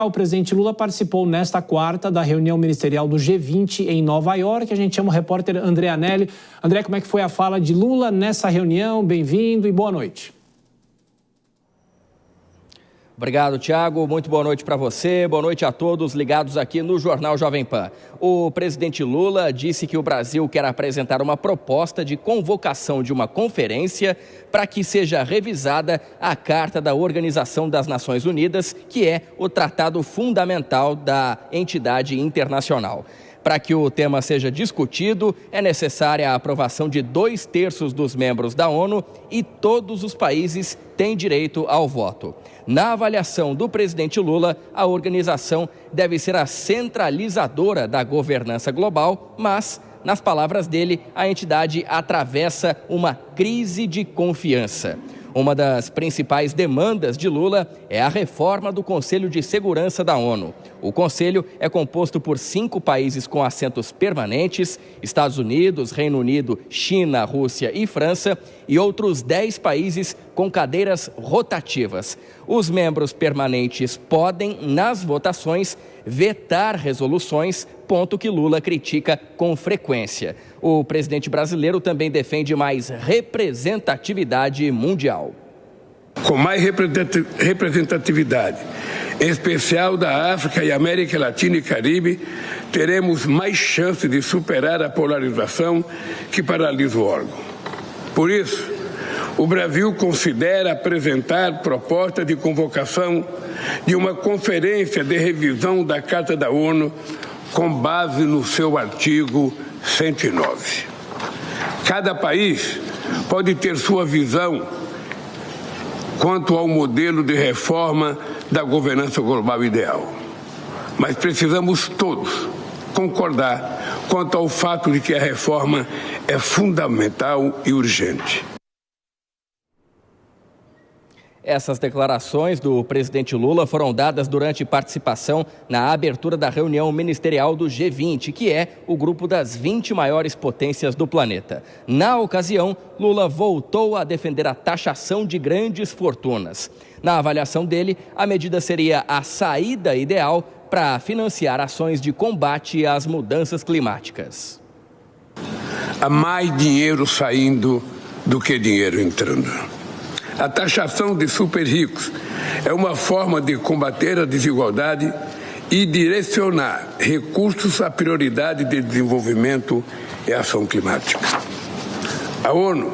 O presidente Lula participou nesta quarta da reunião ministerial do G20 em Nova York. A gente chama o repórter André Anelli. André, como é que foi a fala de Lula nessa reunião? Bem-vindo e boa noite. Obrigado, Thiago. Muito boa noite para você. Boa noite a todos ligados aqui no Jornal Jovem Pan. O presidente Lula disse que o Brasil quer apresentar uma proposta de convocação de uma conferência para que seja revisada a Carta da Organização das Nações Unidas, que é o tratado fundamental da entidade internacional. Para que o tema seja discutido, é necessária a aprovação de 2/3 dos membros da ONU e todos os países têm direito ao voto. Na avaliação do presidente Lula, a organização deve ser a centralizadora da governança global, mas, nas palavras dele, a entidade atravessa uma crise de confiança. Uma das principais demandas de Lula é a reforma do Conselho de Segurança da ONU. O Conselho é composto por 5 países com assentos permanentes: Estados Unidos, Reino Unido, China, Rússia e França, e outros 10 países com cadeiras rotativas. Os membros permanentes podem, nas votações, vetar resoluções, ponto que Lula critica com frequência. O presidente brasileiro também defende mais representatividade mundial. Com mais representatividade, em especial da África e América Latina e Caribe, teremos mais chance de superar a polarização que paralisa o órgão. Por isso, o Brasil considera apresentar proposta de convocação de uma conferência de revisão da Carta da ONU com base no seu artigo 109. Cada país pode ter sua visão quanto ao modelo de reforma da governança global ideal. Mas precisamos todos concordar quanto ao fato de que a reforma é fundamental e urgente. Essas declarações do presidente Lula foram dadas durante participação na abertura da reunião ministerial do G20, que é o grupo das 20 maiores potências do planeta. Na ocasião, Lula voltou a defender a taxação de grandes fortunas. Na avaliação dele, a medida seria a saída ideal para financiar ações de combate às mudanças climáticas. Há mais dinheiro saindo do que dinheiro entrando. A taxação de super ricos é uma forma de combater a desigualdade e direcionar recursos à prioridade de desenvolvimento e ação climática. A ONU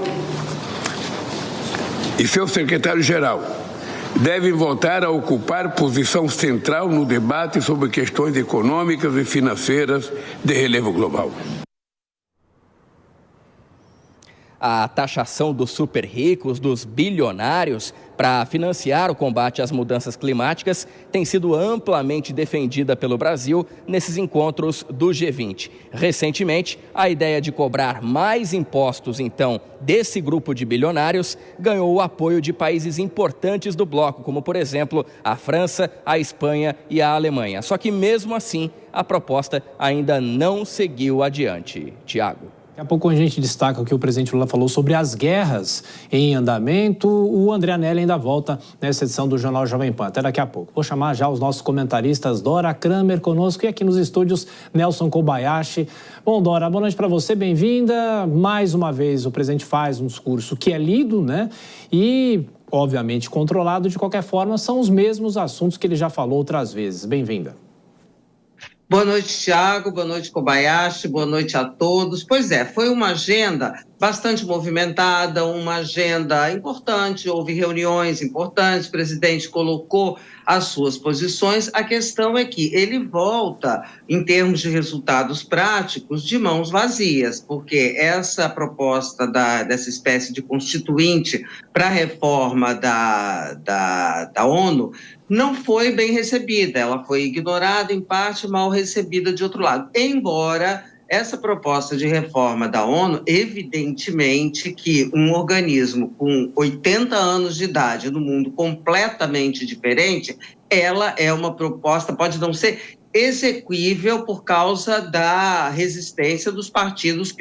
e seu secretário-geral devem voltar a ocupar posição central no debate sobre questões econômicas e financeiras de relevo global. A taxação dos super ricos, dos bilionários, para financiar o combate às mudanças climáticas tem sido amplamente defendida pelo Brasil nesses encontros do G20. Recentemente, a ideia de cobrar mais impostos, então, desse grupo de bilionários ganhou o apoio de países importantes do bloco, como, por exemplo, a França, a Espanha e a Alemanha. Só que, mesmo assim, a proposta ainda não seguiu adiante. Tiago. Daqui a pouco a gente destaca o que o presidente Lula falou sobre as guerras em andamento. O André Anelli ainda volta nessa edição do Jornal Jovem Pan. Até daqui a pouco. Vou chamar já os nossos comentaristas, Dora Kramer conosco e aqui nos estúdios, Nelson Kobayashi. Bom, Dora, boa noite para você, bem-vinda. Mais uma vez o presidente faz um discurso que é lido, né? E, obviamente, controlado. De qualquer forma, são os mesmos assuntos que ele já falou outras vezes. Bem-vinda. Boa noite, Thiago. Boa noite, Kobayashi. Boa noite a todos. Pois é, foi uma agenda bastante movimentada, uma agenda importante, houve reuniões importantes, o presidente colocou as suas posições. A questão é que ele volta, em termos de resultados práticos, de mãos vazias, porque essa proposta dessa espécie de constituinte para a reforma da ONU não foi bem recebida, ela foi ignorada, em parte mal recebida de outro lado, embora essa proposta de reforma da ONU, evidentemente que um organismo com 80 anos de idade, no mundo completamente diferente, ela é uma proposta, pode não ser exequível por causa da resistência dos partidos,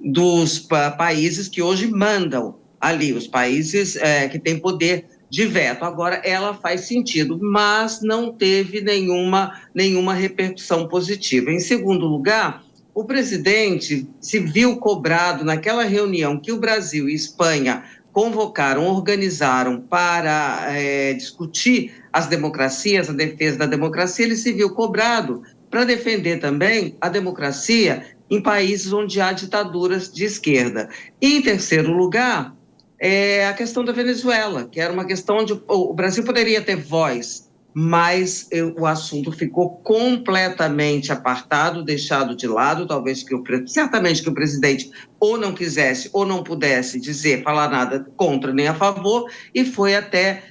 dos países que hoje mandam ali, os países que têm poder de veto. Agora, ela faz sentido, mas não teve nenhuma repercussão positiva. Em segundo lugar, o presidente se viu cobrado naquela reunião que o Brasil e Espanha convocaram, organizaram para discutir as democracias, a defesa da democracia. Ele se viu cobrado para defender também a democracia em países onde há ditaduras de esquerda. E, em terceiro lugar, a questão da Venezuela, que era uma questão onde o Brasil poderia ter voz, mas o assunto ficou completamente apartado, deixado de lado, certamente que o presidente ou não quisesse ou não pudesse falar nada contra nem a favor, e foi até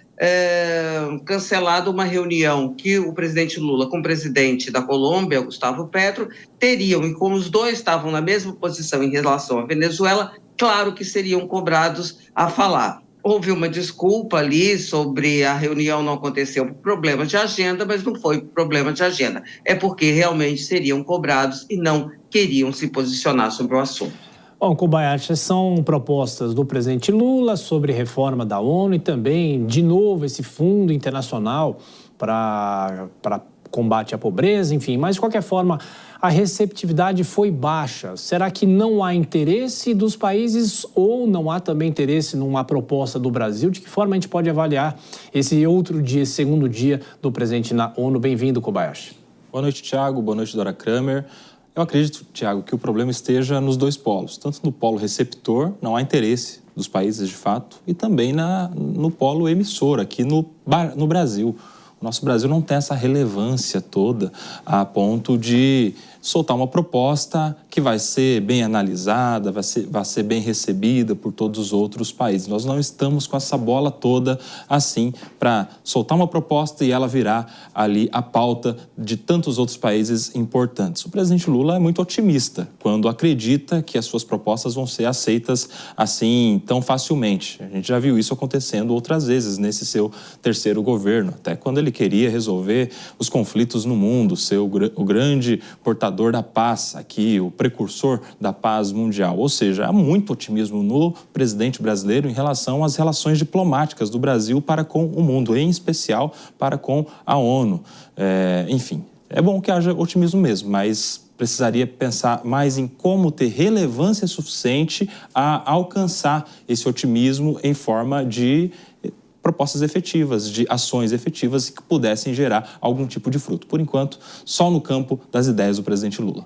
cancelada uma reunião que o presidente Lula com o presidente da Colômbia, Gustavo Petro, teriam, e como os dois estavam na mesma posição em relação à Venezuela, claro que seriam cobrados a falar. Houve uma desculpa ali sobre a reunião não aconteceu por problemas de agenda, mas não foi problema de agenda. É porque realmente seriam cobrados e não queriam se posicionar sobre o assunto. Bom, Kobayashi, são propostas do presidente Lula sobre reforma da ONU e também, de novo, esse fundo internacional para combate à pobreza, enfim. Mas, de qualquer forma, a receptividade foi baixa. Será que não há interesse dos países ou não há também interesse numa proposta do Brasil? De que forma a gente pode avaliar esse outro dia, esse segundo dia do presidente na ONU? Bem-vindo, Kobayashi. Boa noite, Thiago. Boa noite, Dora Kramer. Eu acredito, Thiago, que o problema esteja nos dois polos. Tanto no polo receptor, não há interesse dos países de fato, e também no polo emissor, aqui no Brasil. O nosso Brasil não tem essa relevância toda a ponto de soltar uma proposta que vai ser bem analisada, vai ser bem recebida por todos os outros países. Nós não estamos com essa bola toda assim para soltar uma proposta e ela virar ali a pauta de tantos outros países importantes. O presidente Lula é muito otimista quando acredita que as suas propostas vão ser aceitas assim tão facilmente. A gente já viu isso acontecendo outras vezes nesse seu terceiro governo, até quando ele queria resolver os conflitos no mundo, ser o grande portador da paz aqui, o precursor da paz mundial. Ou seja, há muito otimismo no presidente brasileiro em relação às relações diplomáticas do Brasil para com o mundo, em especial para com a ONU. Enfim, é bom que haja otimismo mesmo, mas precisaria pensar mais em como ter relevância suficiente a alcançar esse otimismo em forma de propostas efetivas, de ações efetivas que pudessem gerar algum tipo de fruto. Por enquanto, só no campo das ideias do presidente Lula.